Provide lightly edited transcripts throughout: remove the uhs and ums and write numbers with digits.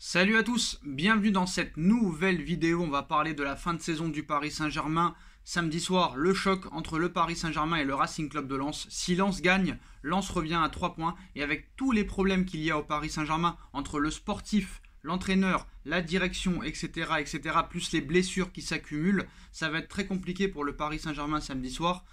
Salut à tous, bienvenue dans cette nouvelle vidéo. On va parler de la fin de saison du Paris Saint-Germain. Samedi soir, le choc entre le Paris Saint-Germain et le Racing Club de Lens. Si Lens gagne, Lens revient à 3 points. Et avec tous les problèmes qu'il y a au Paris Saint-Germain entre le sportif, l'entraîneur, la direction, etc., plus les blessures qui s'accumulent, ça va être très compliqué pour le Paris Saint-Germain samedi soir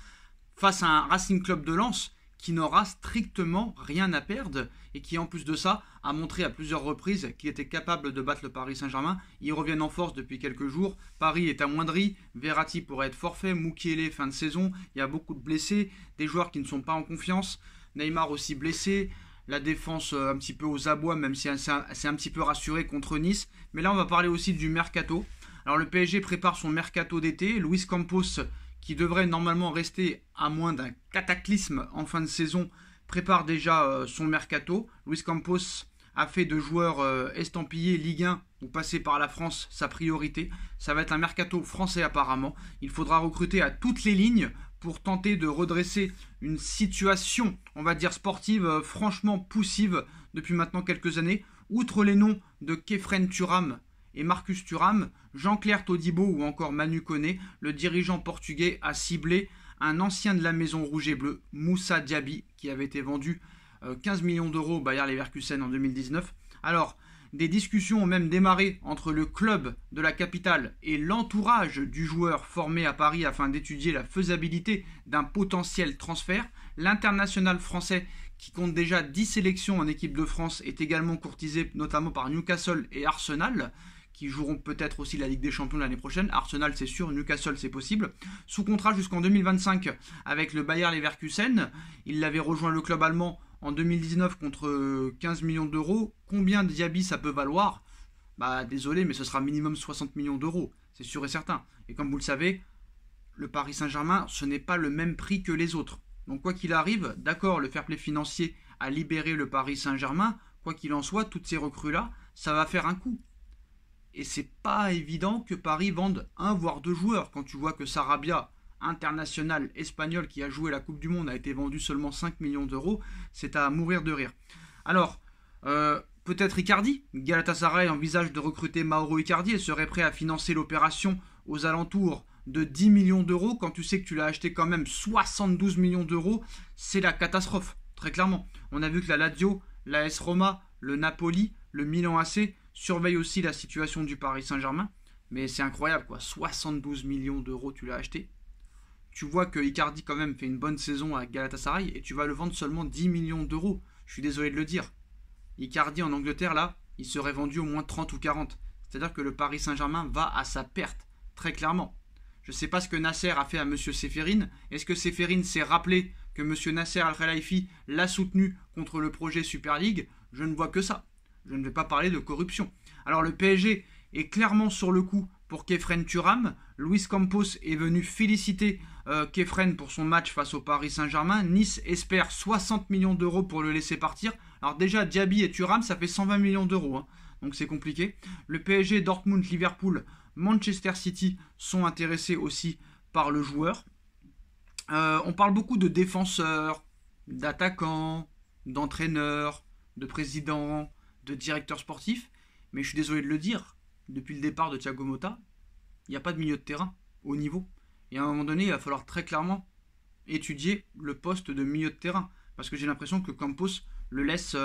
face à un Racing Club de Lens qui n'aura strictement rien à perdre et qui en plus de ça a montré à plusieurs reprises qu'il était capable de battre le Paris Saint-Germain. Ils reviennent en force depuis quelques jours, Paris est amoindri, Verratti pourrait être forfait, Mukiele fin de saison, il y a beaucoup de blessés, des joueurs qui ne sont pas en confiance, Neymar aussi blessé, la défense un petit peu aux abois même si c'est un petit peu rassuré contre Nice. Mais là on va parler aussi du mercato. Alors le PSG prépare son mercato d'été, Luis Campos qui devrait normalement rester à moins d'un cataclysme en fin de saison, prépare déjà son mercato. Luis Campos a fait de joueurs estampillés Ligue 1 ou passés par la France sa priorité. Ça va être un mercato français apparemment. Il faudra recruter à toutes les lignes pour tenter de redresser une situation, on va dire sportive, franchement poussive depuis maintenant quelques années. Outre les noms de Khéphren Thuram et Marcus Thuram, Jean-Claire Todibo ou encore Manu Koné, le dirigeant portugais a ciblé un ancien de la maison rouge et bleue, Moussa Diaby, qui avait été vendu 15 millions d'euros au Bayer Leverkusen en 2019. Alors, des discussions ont même démarré entre le club de la capitale et l'entourage du joueur formé à Paris afin d'étudier la faisabilité d'un potentiel transfert. L'international français, qui compte déjà 10 sélections en équipe de France, est également courtisé notamment par Newcastle et Arsenal, qui joueront peut-être aussi la Ligue des Champions l'année prochaine. Arsenal c'est sûr, Newcastle c'est possible. Sous contrat jusqu'en 2025 avec le Bayer Leverkusen. Il avait rejoint le club allemand en 2019 contre 15 millions d'euros. Combien de Diaby ça peut valoir? Bah désolé, mais ce sera minimum 60 millions d'euros, c'est sûr et certain. Et comme vous le savez, le Paris Saint-Germain, ce n'est pas le même prix que les autres. Donc quoi qu'il arrive, d'accord, le fair play financier a libéré le Paris Saint-Germain. Quoi qu'il en soit, toutes ces recrues-là, ça va faire un coup. Et c'est pas évident que Paris vende un voire deux joueurs. Quand tu vois que Sarabia, international espagnol qui a joué la Coupe du Monde, a été vendu seulement 5 millions d'euros, c'est à mourir de rire. Alors, peut-être Icardi. Galatasaray envisage de recruter Mauro Icardi et serait prêt à financer l'opération aux alentours de 10 millions d'euros. Quand tu sais que tu l'as acheté quand même 72 millions d'euros, c'est la catastrophe, très clairement. On a vu que la Lazio, l'AS Roma, le Napoli, le Milan AC surveille aussi la situation du Paris Saint-Germain. Mais c'est incroyable quoi, 72 millions d'euros tu l'as acheté. Tu vois que Icardi quand même fait une bonne saison à Galatasaray et tu vas le vendre seulement 10 millions d'euros. Je suis désolé de le dire. Icardi en Angleterre là, il serait vendu au moins 30 ou 40. C'est-à-dire que le Paris Saint-Germain va à sa perte, très clairement. Je ne sais pas ce que Nasser a fait à M. Ceferin. Est-ce que Ceferin s'est rappelé que M. Nasser Al-Khelaifi l'a soutenu contre le projet Super League? Je ne vois que ça. Je ne vais pas parler de corruption. Alors le PSG est clairement sur le coup pour Khéphren Thuram. Luis Campos est venu féliciter Khéphren pour son match face au Paris Saint-Germain. Nice espère 60 millions d'euros pour le laisser partir. Alors déjà Diaby et Thuram ça fait 120 millions d'euros. Hein. Donc c'est compliqué. Le PSG, Dortmund, Liverpool, Manchester City sont intéressés aussi par le joueur. On parle beaucoup de défenseurs, d'attaquants, d'entraîneurs, de présidents, de directeur sportif, mais je suis désolé de le dire, depuis le départ de Thiago Motta, il n'y a pas de milieu de terrain au niveau. Et à un moment donné, il va falloir très clairement étudier le poste de milieu de terrain, parce que j'ai l'impression que Campos le laisse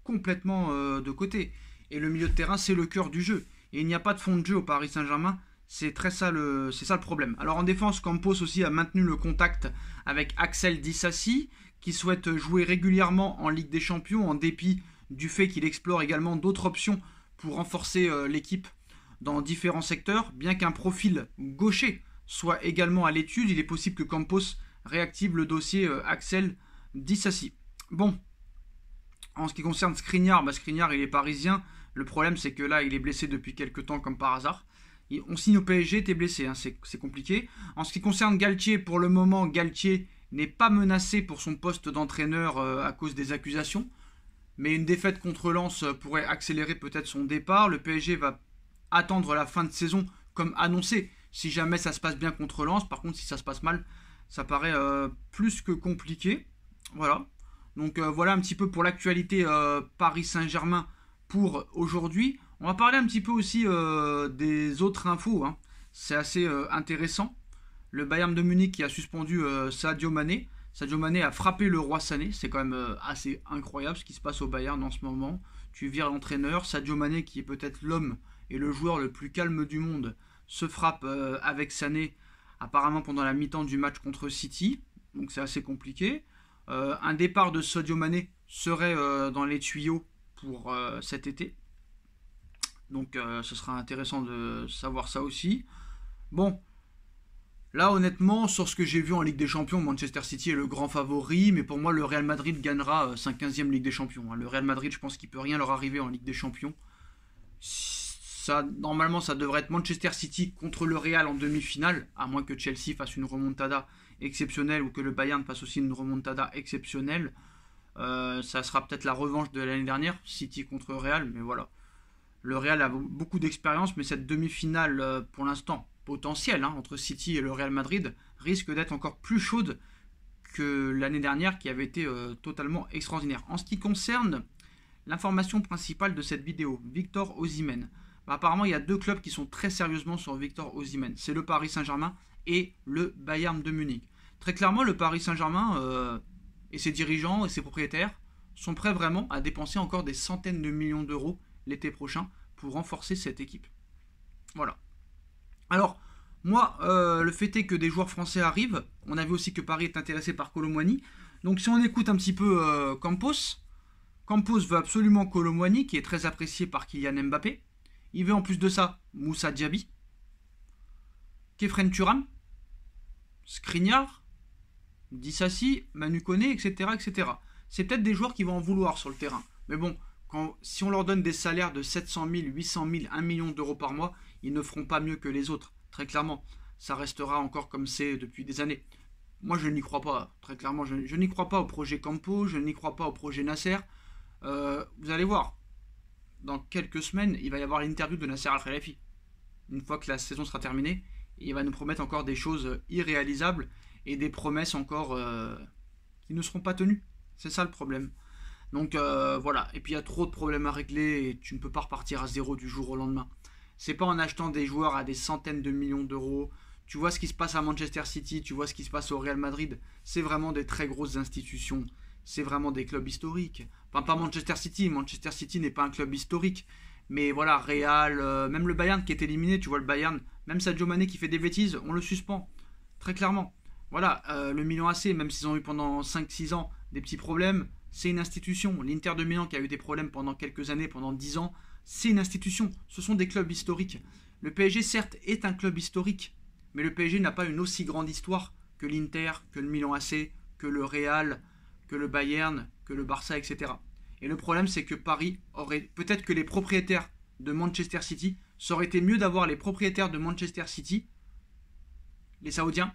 complètement de côté. Et le milieu de terrain, c'est le cœur du jeu. Et il n'y a pas de fond de jeu au Paris Saint-Germain, c'est ça le problème. Alors en défense, Campos aussi a maintenu le contact avec Axel Disasi, qui souhaite jouer régulièrement en Ligue des Champions, en dépit du fait qu'il explore également d'autres options pour renforcer l'équipe dans différents secteurs. Bien qu'un profil gaucher soit également à l'étude, il est possible que Campos réactive le dossier Axel Disasi. Bon, en ce qui concerne Skriniar, Skriniar il est parisien. Le problème c'est que là il est blessé depuis quelques temps comme par hasard. On signe au PSG, t'es blessé, hein, c'est compliqué. En ce qui concerne Galtier, pour le moment Galtier n'est pas menacé pour son poste d'entraîneur à cause des accusations. Mais une défaite contre Lens pourrait accélérer peut-être son départ. Le PSG va attendre la fin de saison comme annoncé si jamais ça se passe bien contre Lens. Par contre, si ça se passe mal, ça paraît plus que compliqué. Voilà. Donc voilà un petit peu pour l'actualité Paris Saint-Germain pour aujourd'hui. On va parler un petit peu aussi des autres infos, hein. C'est assez intéressant. Le Bayern de Munich qui a suspendu Sadio Mané. Sadio Mané a frappé le roi Sané. C'est quand même assez incroyable ce qui se passe au Bayern en ce moment. Tu vires l'entraîneur. Sadio Mané, qui est peut-être l'homme et le joueur le plus calme du monde, se frappe avec Sané apparemment pendant la mi-temps du match contre City. Donc c'est assez compliqué. Un départ de Sadio Mané serait dans les tuyaux pour cet été. Donc ce sera intéressant de savoir ça aussi. Bon, là honnêtement, sur ce que j'ai vu en Ligue des Champions, Manchester City est le grand favori, mais pour moi le Real Madrid gagnera sa 15e Ligue des Champions. Le Real Madrid, je pense qu'il ne peut rien leur arriver en Ligue des Champions. Ça, normalement, ça devrait être Manchester City contre le Real en demi-finale, à moins que Chelsea fasse une remontada exceptionnelle ou que le Bayern fasse aussi une remontada exceptionnelle. Ça sera peut-être la revanche de l'année dernière, City contre Real, mais voilà. Le Real a beaucoup d'expérience, mais cette demi-finale, pour l'instant, potentielle, hein, entre City et le Real Madrid, risque d'être encore plus chaude que l'année dernière, qui avait été totalement extraordinaire. En ce qui concerne l'information principale de cette vidéo, Victor Osimhen. Apparemment, il y a deux clubs qui sont très sérieusement sur Victor Osimhen. C'est le Paris Saint-Germain et le Bayern de Munich. Très clairement, le Paris Saint-Germain et ses dirigeants et ses propriétaires sont prêts vraiment à dépenser encore des centaines de millions d'euros l'été prochain pour renforcer cette équipe. Voilà. Alors, moi, le fait est que des joueurs français arrivent. On a vu aussi que Paris est intéressé par Kolo Muani. Donc si on écoute un petit peu Campos veut absolument Kolo Muani, qui est très apprécié par Kylian Mbappé. Il veut en plus de ça Moussa Diaby, Kefren Thuram, Skriniar, Dissassi, Manu Koné, etc. etc. C'est peut-être des joueurs qui vont en vouloir sur le terrain. Mais bon, si on leur donne des salaires de 700 000, 800 000, 1 million d'euros par mois, ils ne feront pas mieux que les autres. Très clairement, ça restera encore comme c'est depuis des années. Moi, je n'y crois pas. Très clairement, je n'y crois pas au projet Campos, je n'y crois pas au projet Nasser. Vous allez voir, dans quelques semaines, il va y avoir l'interview de Nasser Al-Khelaifi. Une fois que la saison sera terminée, il va nous promettre encore des choses irréalisables et des promesses encore qui ne seront pas tenues. C'est ça le problème. Donc voilà, et puis il y a trop de problèmes à régler et tu ne peux pas repartir à zéro du jour au lendemain. C'est pas en achetant des joueurs à des centaines de millions d'euros. Tu vois ce qui se passe à Manchester City, tu vois ce qui se passe au Real Madrid. C'est vraiment des très grosses institutions. C'est vraiment des clubs historiques. Enfin, pas Manchester City. Manchester City n'est pas un club historique. Mais voilà, Real, même le Bayern qui est éliminé, tu vois le Bayern, même Sadio Mané qui fait des bêtises, on le suspend. Très clairement. Voilà, le Milan AC, même s'ils ont eu pendant 5-6 ans des petits problèmes, c'est une institution. L'Inter de Milan qui a eu des problèmes pendant quelques années, pendant 10 ans, c'est une institution. Ce sont des clubs historiques. Le PSG, certes, est un club historique, mais le PSG n'a pas une aussi grande histoire que l'Inter, que le Milan AC, que le Real, que le Bayern, que le Barça, etc. Et le problème, c'est que Paris aurait... Peut-être que les propriétaires de Manchester City, ça aurait été mieux d'avoir les propriétaires de Manchester City, les Saoudiens,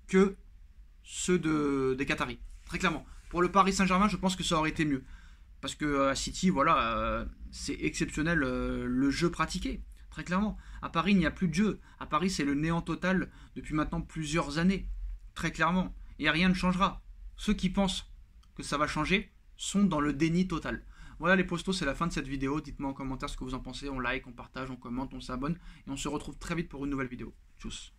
que ceux des Qataris. Très clairement. Pour le Paris Saint-Germain, je pense que ça aurait été mieux. Parce que à City, voilà, c'est exceptionnel le jeu pratiqué. Très clairement. À Paris, il n'y a plus de jeu. À Paris, c'est le néant total depuis maintenant plusieurs années. Très clairement. Et rien ne changera. Ceux qui pensent que ça va changer sont dans le déni total. Voilà les postos, c'est la fin de cette vidéo. Dites-moi en commentaire ce que vous en pensez. On like, on partage, on commente, on s'abonne. Et on se retrouve très vite pour une nouvelle vidéo. Tchuss.